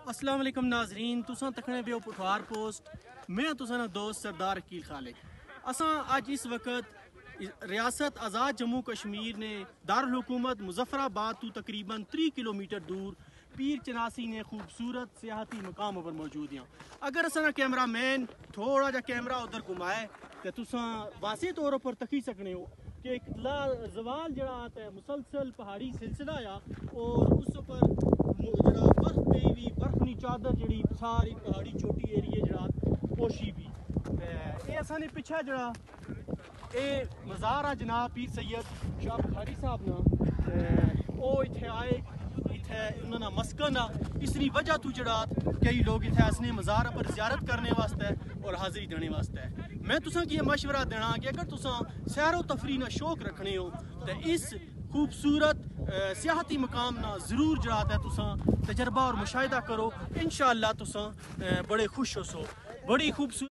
السلام علیکم ناظرین، تساں تکنے بیو پٹھوار پوسٹ۔ میں تساں دوست سردار عقیل خالق۔ اساں اج اس وقت ریاست آزاد جموں کشمیر نے دارالحکومت مظفر آباد تو تقریباً 3 کلومیٹر دور پیر چناسی نے خوبصورت سیاحتی مقام پر موجود ہیں۔ اگر اساں کیمرہ مین تھوڑا جا کیمرہ ادھر گھمائے تو تساں واضح طور پر تکی سکنے ہو کہ ایک زوال جڑا آتا ہے مسلسل پہاڑی سلسلہ یا اور اس پر جڑا برف پی بھی برفنی چادر جڑی ساری پہاڑی چوٹی ایریے جڑا پوشی بھی اے اساں نے پیچھے جڑا اے مزار آ جناب پیر سید شاہ بخاری صاحب نا او اتھے آئے اتھے انہوں نے مسکن آ اس لیے وجہ تو جڑا کئی لوگ اتھے اسنے مزار پر زیارت کرنے واسطے اور حاضری دینے واسطے میں تساں کی یہ مشورہ دینا کہ اگر تساں سیر و تفریح نہ شوق رکھنے ہو تو اس خوبصورت سیاحتی مقام نہ ضرور جڑا ہے تساں تجربہ اور مشاہدہ کرو، انشاءاللہ تساں بڑے خوش ہو سو۔ بڑی خوبصورت